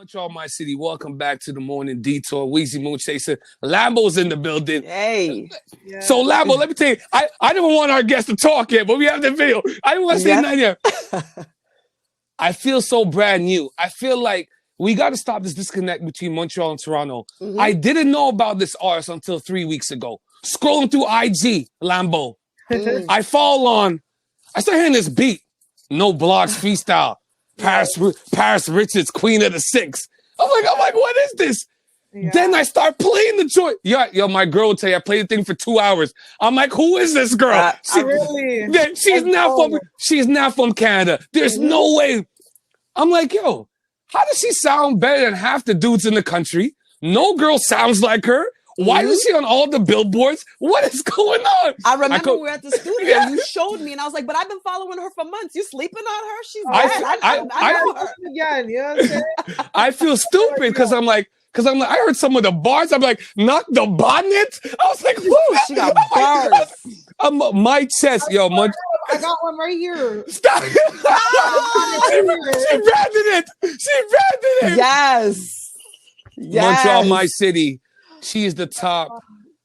Montreal, my city. Welcome back to the Morning Detour. Weezy Moon Chaser. Lambo's in the building. Hey. Yeah. So, Lambo, let me tell you, I didn't want our guests to talk yet, but we have the video. I didn't want to say nothing yet. I feel so brand new. I feel like we got to stop this disconnect between Montreal and Toronto. Mm-hmm. I didn't know about this artist until 3 weeks ago. Scrolling through IG, Lambo. I start hearing this beat. No Blocks freestyle. PARISRICHARDS, Queen of the Six. I'm like, what is this? Yeah. Then I start playing the joint. Yo, my girl will tell you, I played the thing for 2 hours. I'm like, who is this girl? She's not from Canada. There's no way. I'm like, yo, how does she sound better than half the dudes in the country? No girl sounds like her. Why is she on all the billboards? What is going on? I remember we were at the studio. You showed me, and I was like, "But I've been following her for months. You sleeping on her? She's bad. I know her again. You know what I'm saying? I feel stupid because I'm like, I heard some of the bars. I'm like, not the bonnet. I was like, whoa, she got bars. My chest, yo, I got one right here. Stop! She branded it. Yes. Montreal, my city. She is the top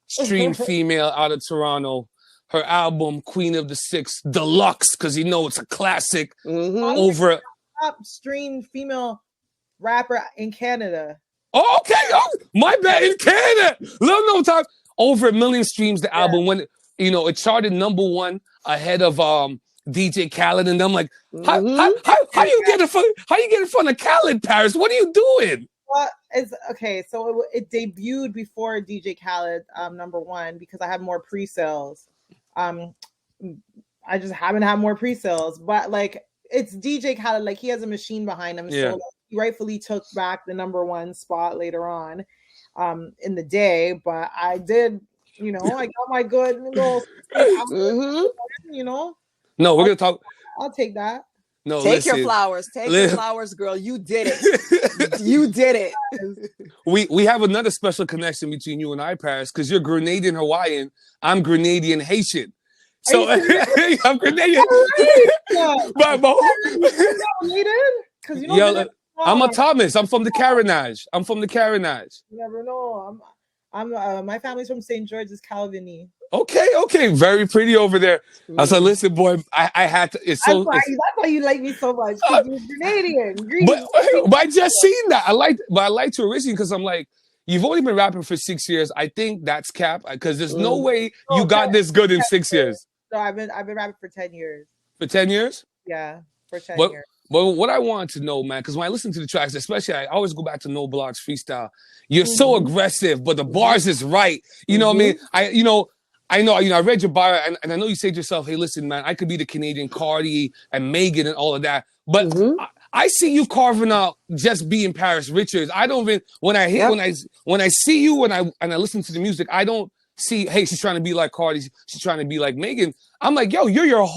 streamed female out of Toronto. Her album, Queen of the Six, Deluxe, because you know it's a classic. Over top streamed female rapper in Canada. Oh, okay. Oh, my bad. In Canada. Little no time. Over 1 million streams, the album. When it charted #1 ahead of DJ Khaled. And I'm like, how you get in front of Khaled, Paris? What are you doing? Well, it's okay. So it debuted before DJ Khaled #1 because I have more pre-sales. I just haven't had more pre-sales, but like it's DJ Khaled, like he has a machine behind him, so like, he rightfully took back the #1 spot later on in the day. But I did, I got my good little, No, we're gonna talk. I'll take that. No, take your flowers. Take your flowers, girl. You did it. You did it. We have another special connection between you and I, Paris, because you're Grenadian Hawaiian. I'm Grenadian Haitian. So I'm Grenadian. I'm a Thomas. I'm from the Carenage. You never know. I'm my family's from St. George's, Calviny. Okay. Very pretty over there. I said, listen, boy, I had to. That's why you like me so much. You're Canadian. But I just seen that. I liked you originally because I'm like, you've only been rapping for 6 years. I think that's cap because there's no way you got this good in 6 years. No, I've been rapping for 10 years. For 10 years? Yeah, for 10 years. But what I wanted to know, man, because when I listen to the tracks, especially I always go back to No Blocks freestyle. You're so aggressive, but the bars is right. You know what I mean? I read your bio, and I know you said to yourself, hey, listen, man, I could be the Canadian Cardi and Megan and all of that. But I see you carving out just being PARISRICHARDS. I don't even, when I see you, and I listen to the music, I don't see, hey, she's trying to be like Cardi, she's trying to be like Megan. I'm like, yo, you're your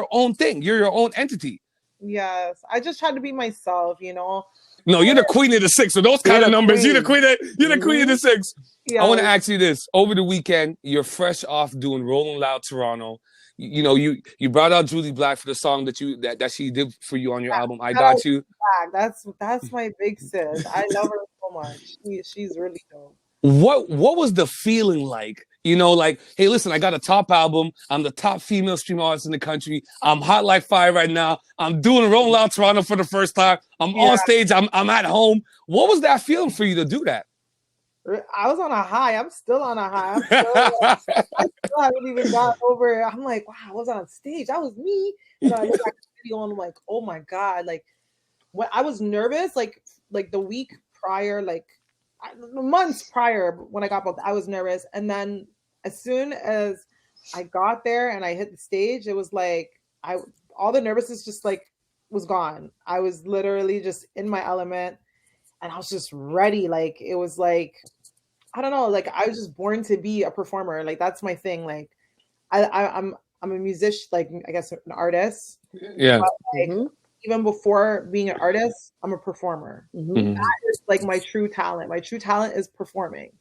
own thing. You're your own entity. Yes. I just try to be myself, No, you're the Queen of the Six. So those kind of numbers, you're the Queen of the Six. Yeah. I want to ask you this. Over the weekend, you're fresh off doing Rolling Loud Toronto. You brought out Jully Black for the song that she did for you on your album. I Got You. That's my big sis. I love her so much. She's really dope. What was the feeling like? Like, hey, listen, I got a top album. I'm the top female stream artist in the country. I'm hot like fire right now. I'm doing Rolling Loud Toronto for the first time. I'm on stage. I'm at home. What was that feeling for you to do that? I was on a high. I'm still on a high. I still haven't even got over it. I'm like, wow, I was on stage. That was me. And I look at the video and I'm like, oh my God. Like, when I was nervous, like the week prior, months prior when I got booked, I was nervous. And then as soon as I got there and I hit the stage, it was like all the nervousness just like was gone. I was literally just in my element and I was just ready. Like it was like, I don't know, like I was just born to be a performer. Like that's my thing. Like I'm a musician, like I guess an artist. Yeah. But, like, even before being an artist, I'm a performer. That is like my true talent. My true talent is performing.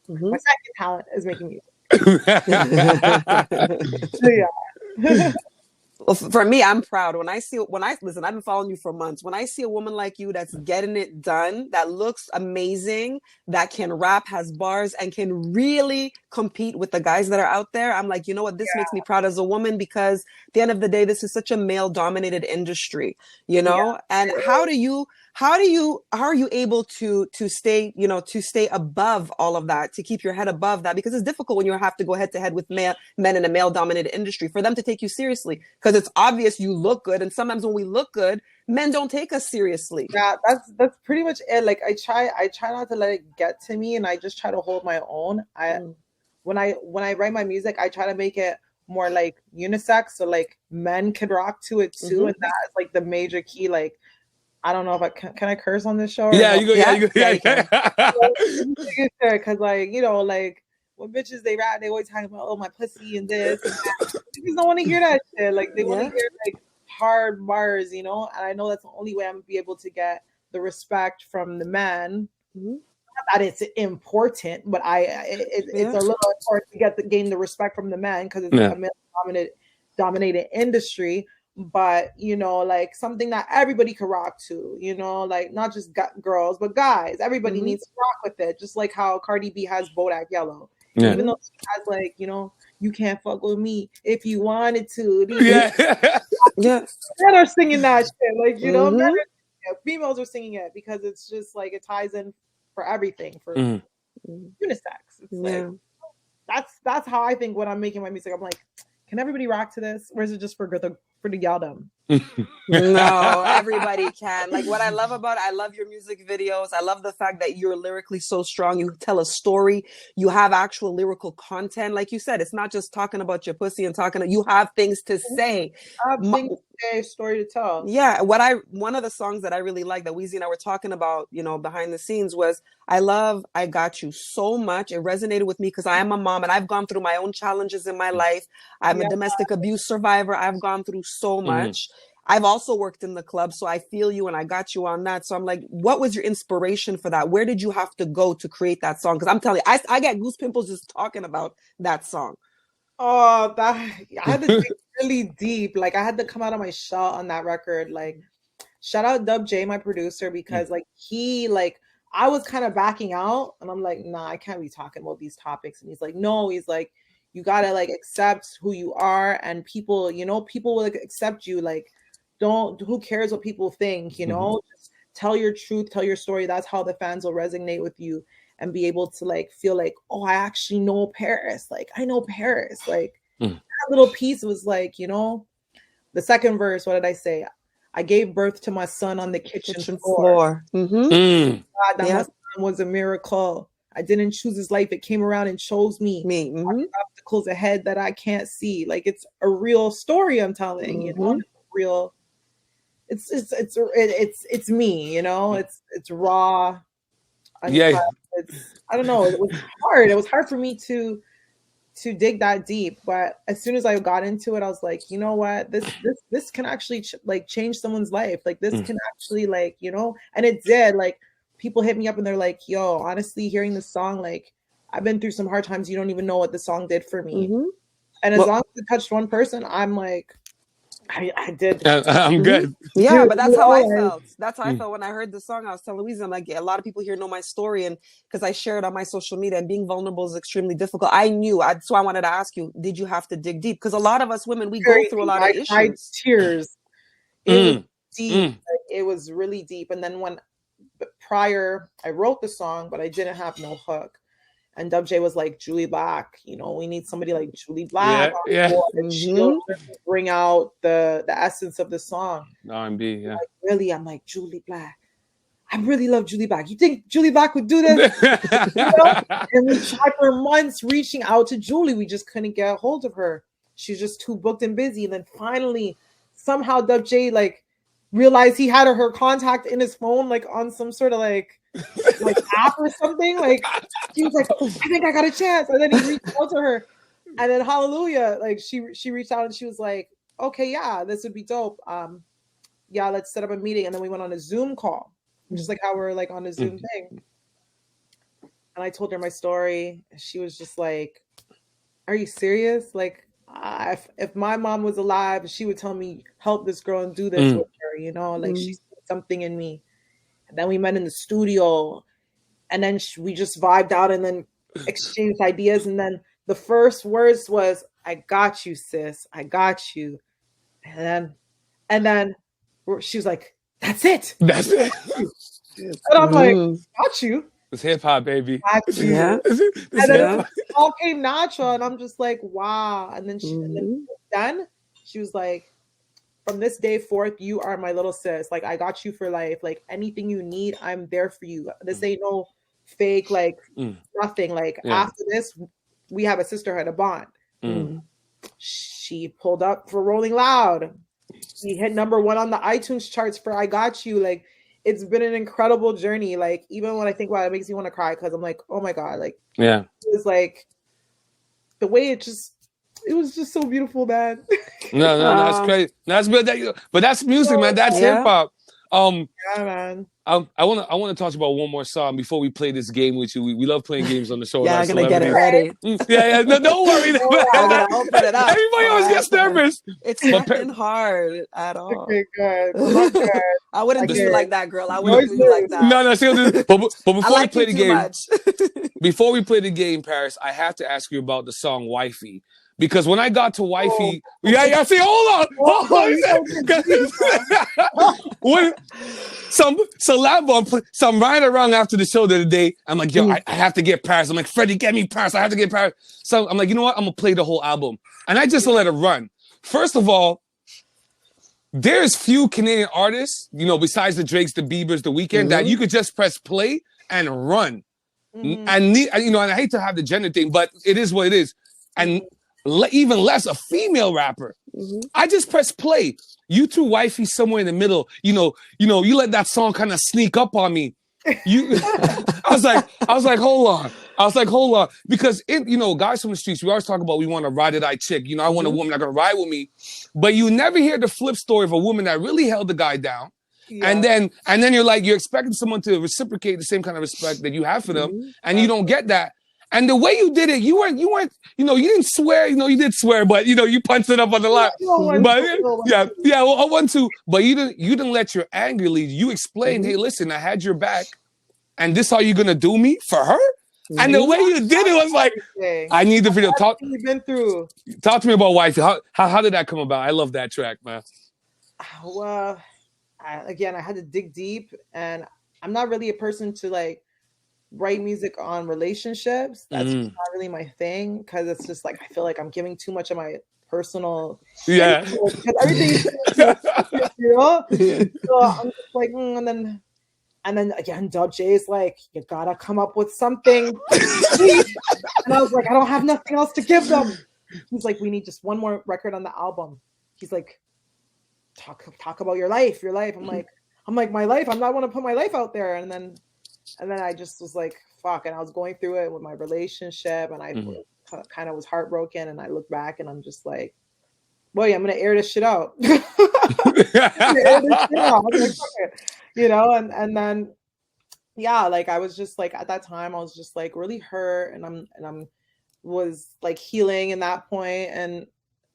My second talent is making music. Well, for me, I'm proud when I listen, I've been following you for months. When I see a woman like you that's getting it done, that looks amazing, that can rap, has bars, and can really compete with the guys that are out there, I'm like, you know what? This makes me proud as a woman, because at the end of the day, this is such a male dominated industry, you know? And how are you able to stay, to stay above all of that, to keep your head above that? Because it's difficult when you have to go head to head with men in a male dominated industry, for them to take you seriously, because it's obvious you look good. And sometimes when we look good, men don't take us seriously. Yeah, that's pretty much it. Like I try not to let it get to me, and I just try to hold my own. When I write my music, I try to make it more like unisex, so like men can rock to it too. And that is like the major key. Like, I don't know if I can I curse on this show? Or yeah, no? you go. Yeah, you go. Because like, like when bitches they rap, they always talking about, oh, my pussy and this and that. Bitches don't want to hear that shit. Like they want to hear like hard bars, and I know that's the only way I'm gonna be able to get the respect from the man. Not that it's important, but it's a little important to gain the respect from the man, because it's a male dominated industry. But like something that everybody can rock to, like not just girls but guys. Everybody needs to rock with it, just like how Cardi B has Bodak Yellow. Even though she has like, you can't fuck with me if you wanted to. Men are singing that shit, like females are singing it, because it's just like it ties in for everything, for unisex. It's like that's how I think when I'm making my music. I'm like, can everybody rock to this, or is it just for the y'all? No, everybody can. Like, what I love your music videos. I love the fact that you're lyrically so strong. You tell a story. You have actual lyrical content. Like you said, it's not just talking about your pussy and you have things to say. I have things to say, story to tell. Yeah. One of the songs that I really like that Weezy and I were talking about, behind the scenes, was I Love I Got You so much. It resonated with me because I am a mom and I've gone through my own challenges in my life. I'm a domestic abuse survivor. I've gone through so much. I've also worked in the club, so I feel you and I got you on that. So I'm like, what was your inspiration for that? Where did you have to go to create that song? Because I'm telling you, I get goose pimples just talking about that song. Oh, I had to dig really deep. Like, I had to come out of my shell on that record. Like, shout out Dub J, my producer, because I was kind of backing out, and I'm like, nah, I can't be talking about these topics. And he's like, no, you gotta like accept who you are, and people, people will accept you. Like, who cares what people think, just tell your truth, tell your story. That's how the fans will resonate with you and be able to like feel like, oh, I actually know Paris. Like, I know Paris. Like that little piece was like, the second verse, what did I say? I gave birth to my son on the kitchen floor. God, that my son was a miracle. I didn't choose his life. It came around and chose me. Obstacles ahead that I can't see. Like, it's a real story I'm telling, real. It's me, it's raw. I don't know. It was hard. It was hard for me to dig that deep, but as soon as I got into it, I was like, you know what, this can actually change someone's life. Like, this can actually and it did. Like, people hit me up and they're like, yo, honestly, hearing this song, like, I've been through some hard times. You don't even know what the song did for me. And as long as it touched one person, I'm like, I did. I'm good. Yeah, but that's how I felt. That's how I felt when I heard the song. I was telling Louise, I'm like, a lot of people here know my story, and because I share it on my social media, and being vulnerable is extremely difficult. I knew, so I wanted to ask you, did you have to dig deep? Because a lot of us women, we go through a lot of issues. Tears. It was deep. It was really deep. And then I wrote the song, but I didn't have no hook. And Dub J was like, Jully Black, we need somebody like Jully Black. And she'll bring out the essence of the song. R&B, yeah. Like, really? I'm like, Jully Black. I really love Jully Black. You think Jully Black would do this? And we tried for months reaching out to Jully. We just couldn't get a hold of her. She's just too booked and busy. And then finally, somehow Dub J realized he had her contact in his phone, like on some sort of like app or something. Like, he was like, I think I got a chance. And then he reached out to her, and then hallelujah, like she reached out and she was like, okay, yeah, this would be dope. Yeah, let's set up a meeting. And then we went on a Zoom call, just like how we're like on a Zoom thing. And I told her my story. She was just like, are you serious? Like, if my mom was alive, she would tell me, help this girl and do this with her, you know, like she saw something in me. And then we met in the studio, and then we just vibed out and then exchanged ideas. And then the first words was, I got you, sis. I got you. And then she was like, that's it. That's it. And I'm like, got you. It's hip hop, baby. Got you. Yeah. And then it all came natural. And I'm just like, wow. And then she was like, from this day forth, you are my little sis. Like, I got you for life. Like, anything you need, I'm there for you. This ain't no fake, like, nothing. Like, after this, we have a sisterhood, a bond. She pulled up for Rolling Loud. She hit #1 on the iTunes charts for I Got You. Like, it's been an incredible journey. Like, even when I think about it, it makes me want to cry, because I'm like, oh my God. Like, it was like, the way it was just so beautiful, man. No, that's crazy. That's good. But that's music, man. That's hip hop. Yeah, man. I want to talk about one more song before we play this game with you. We love playing games on the show. Yeah, I'm gonna get it ready. No, don't worry. I'm gonna open it up. Everybody always gets nervous. It's nothing hard at all. Okay, good. I wouldn't do you like that, girl. I wouldn't do you like that. No, seriously. But before we play the game, much. before we play the game, Paris, I have to ask you about the song "Wifey." Because when I got to Wifey, see, hold on. So I'm riding around after the show the other day. I'm like, yo, I have to get Paris. I'm like, Freddie, get me Paris. I have to get Paris. So I'm like, you know what? I'm going to play the whole album. And I just let it run. First of all, there's few Canadian artists, you know, besides the Drakes, the Biebers, the Weeknd, that you could just press play and run. And, you know, and I hate to have the gender thing, but it is what it is. And even less a female rapper. I just press play. You two Wifey somewhere in the middle. You know, you let that song kind of sneak up on me. I was like, hold on. Because guys from the streets, we always talk about we want a ride or die chick. You know, I want a woman that's gonna ride with me. But you never hear the flip story of a woman that really held the guy down. Yeah. And then you're expecting someone to reciprocate the same kind of respect that you have for them, and you don't get that. And the way you did it, you weren't, you didn't swear, you did swear, but you punched it up on the line. But 1-2. But you didn't let your anger lead. You explained, hey, listen, I had your back, and this how you gonna do me for her? And the way you did it was like, I need the video. Talk to me about Wifey. How did that come about? I love that track, man. Well, I had to dig deep, and I'm not really a person to like write music on relationships. That's not really my thing, because it's just like I feel like I'm giving too much of my personal because everything so I'm just like and then again Dub J is like, you gotta come up with something. And I was like, I don't have nothing else to give them. He's like, we need just one more record on the album. He's like, talk about your life. I'm like my life, I'm not want to put my life out there. And then I just was like, fuck. And I was going through it with my relationship, and I kind of was heartbroken. And I look back and I'm just like, boy, I'm going to air this shit out. And then, like I was just like, at that time, I was just like really hurt, and I'm was like healing in that point. And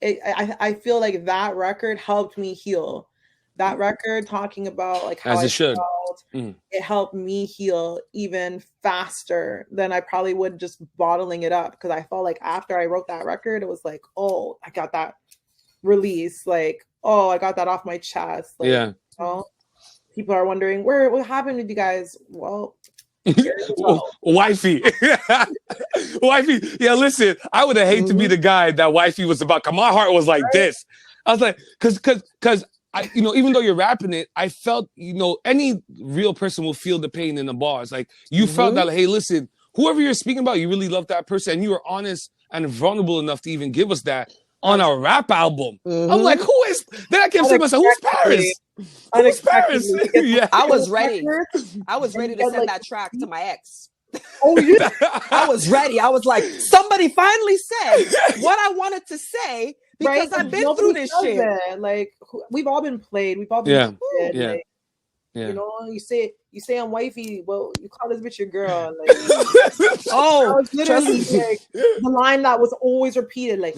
I feel like that record helped me heal. That record talking about like how I felt, it helped me heal even faster than I probably would just bottling it up. Because I felt like after I wrote that record, it was like, oh, I got that release. Like, oh, I got that off my chest. Like, people are wondering, what happened with you guys? Well, Wifey. Wifey. Yeah, listen, I would have hated to be the guy that Wifey was about. Cause my heart was like this. I was like, cause I, even though you're rapping it, I felt, any real person will feel the pain in the bars. Like you felt that, like, hey, listen, whoever you're speaking about, you really love that person, and you were honest and vulnerable enough to even give us that on a rap album. I'm like, who is? Then I kept saying myself, who's Paris? Who's Paris? Yeah. I was ready to send that track to my ex. Oh yeah, I was ready. I was like, somebody finally said what I wanted to say. Because I've been through this shit. Like we've all been played. We've all been played. Like, you say I'm wifey. Well, you call this bitch your girl. Like, oh, literally like the line that was always repeated. Like,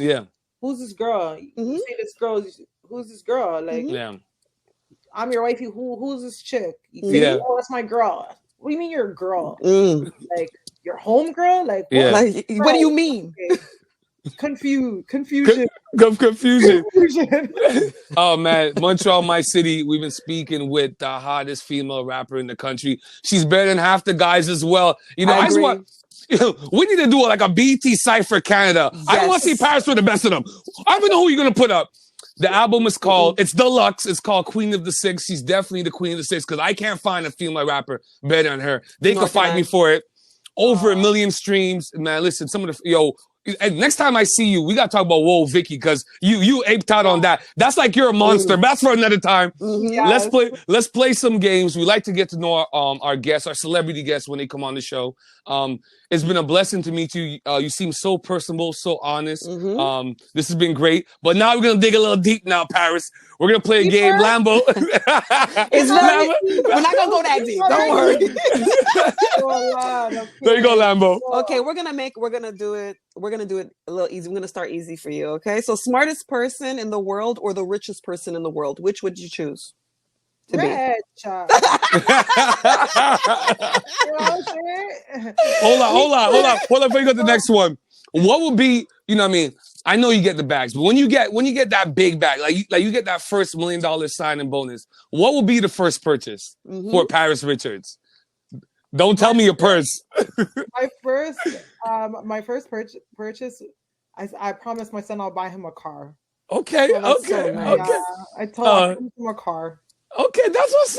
who's this girl? You say this girl, who's this girl? Like, I'm your wifey. Who's this chick? You say, oh, that's my girl. What do you mean you're a girl? Like, your home girl? Like, what? Like, what do you mean? Okay. Confusion. Oh man, Montreal, my city. We've been speaking with the hottest female rapper in the country. She's better than half the guys as well. You know, I just want. We need to do like a BT Cypher Canada. Yes. I want to see Paris with the best of them. I don't know who you're gonna put up. The album is called. It's deluxe. It's called Queen of the Six. She's definitely the Queen of the Six because I can't find a female rapper better than her. They could fight me for it. Over 1 million streams, man. Listen, some of the next time I see you, we gotta talk about Whoa Vicky because you aped out on that. That's like you're a monster. That's for another time. Yes. Let's play some games. We like to get to know our guests, our celebrity guests when they come on the show. It's been a blessing to meet you. You seem so personable, so honest. This has been great. But now we're gonna dig a little deep now, Paris. We're gonna play a game, Lambo. We're not gonna go that deep. Don't worry. There you go, Lambo. Okay, we're gonna do it a little easy. We're gonna start easy for you. Okay, so smartest person in the world or the richest person in the world? Which would you choose? Rich. Hold on. Before you go to the next one, what would be? You know what I mean? I know you get the bags, but when you get that big bag, like you get that first $1 million signing bonus, what will be the first purchase for Paris Richards? Don't tell me your purse. My first purchase. I promised my son I'll buy him a car. Okay. Yeah, I told him a car. Okay, that's what's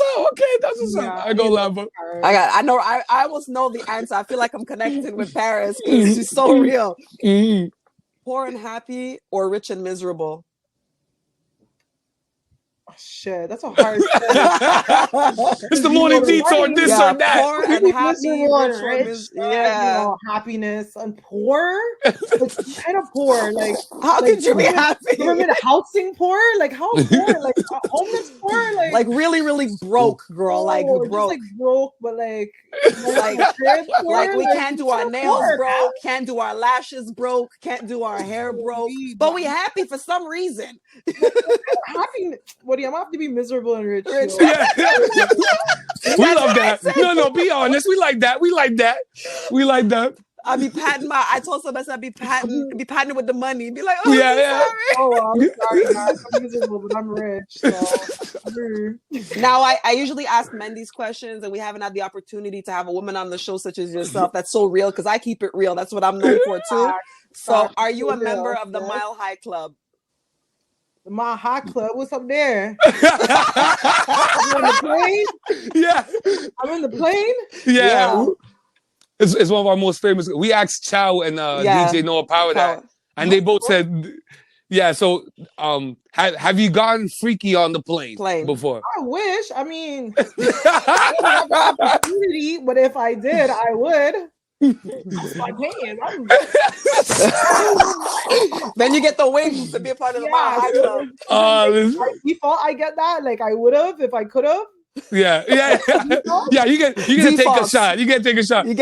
up. I go Lambo. I almost know the answer. I feel like I'm connecting with Paris because she's so real. Poor and happy or rich and miserable? Oh, shit, that's a hard. It's the morning detour. This or that. Poor and happy, rich. Happiness and poor. It's kind of poor. Like, how could you be happy? Government housing poor. Like, how poor? Like homeless poor. Like really, really broke, girl. Like broke. Just like broke, but like we can't do our nails broke, can't do our lashes broke, can't do our hair broke, but we happy for some reason. Happy. What do you have to be miserable and rich? Yeah. We love that. No, be honest. We like that. I told somebody I'd be patting with the money. Be like, oh, yeah. Sorry. Oh, I'm sorry, guys. I'm miserable, but I'm rich. So. Now, I usually ask men these questions, and we haven't had the opportunity to have a woman on the show such as yourself. That's so real because I keep it real. That's what I'm known for too. So, are you a member of the Mile High Club? The Mile High Club? What's up there? I'm on the plane? Yeah. I'm in the plane? Yeah. It's one of our most famous. We asked Chow and DJ Noah Power that, and they both said, yeah. So, have you gotten freaky on the plane before? I wish. I mean, I don't have the opportunity, but if I did, I would. That's my opinion. Then you get the wings to be a part of the Mile High Club. By default, I get that. Like I would have if I could have. Yeah. You get to take a shot. You get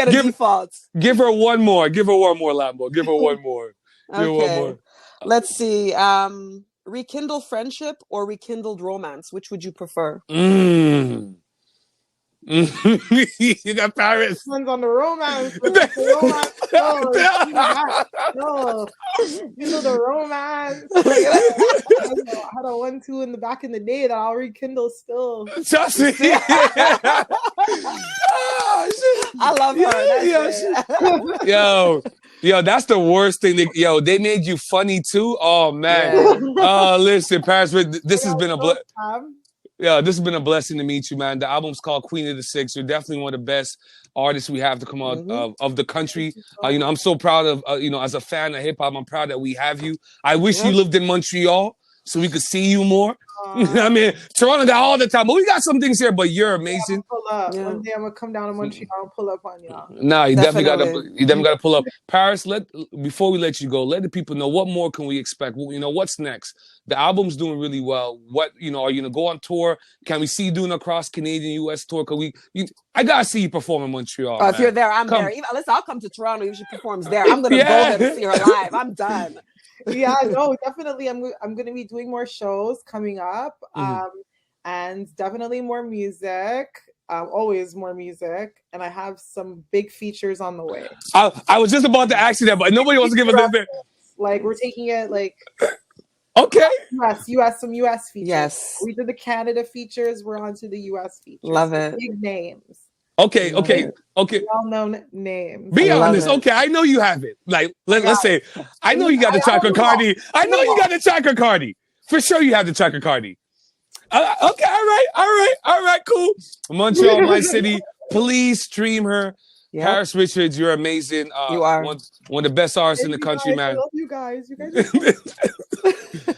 a default. Give her one more, Lambo. Give her one more. Okay. Let's see. Rekindle friendship or rekindled romance? Which would you prefer? You got Paris. Depends on the romance. No. You know the romance. I had a 1-2 in the back in the day that I'll rekindle still. Trust me. I love her. Yo, that's the worst thing. They made you funny too. Oh man. Listen, Paris, this has been a blessing. Yeah, this has been a blessing to meet you, man. The album's called Queen of the Six. You're definitely one of the best artists we have to come out of the country. I'm so proud of, as a fan of hip hop, I'm proud that we have you. I wish you lived in Montreal so we could see you more. I mean, Toronto got all the time, but we got some things here, but you're amazing. One day I'm going to come down to Montreal and pull up on y'all. Nah, you definitely got to pull up. Paris, before we let you go, let the people know what more can we expect? What's next? The album's doing really well. What, are you going to go on tour? Can we see you doing a cross Canadian, US tour? I got to see you perform in Montreal. If you're there, I'm there. Listen, I'll come to Toronto if she performs there. I'm going to go there to see her live. I'm done. Yeah, no, definitely. I'm going to be doing more shows coming up, and definitely more music. Always more music, and I have some big features on the way. I was just about to ask you that, but nobody wants to give us this. Like we're taking it like okay. Some US features. Yes. We did the Canada features. We're on to the US features. Love it. Big names. Okay. Well-known names. Be honest. Okay, I know you have it. Like, let's say, I know you got the Chaka Cardi. I know you got the Chaka Cardi. For sure you have the Chaka Cardi. Okay, all right, cool. Montreal, my city. Please stream her. Yep. Paris Richards, you're amazing. You are. One of the best artists in the country, man. I love you guys. You guys are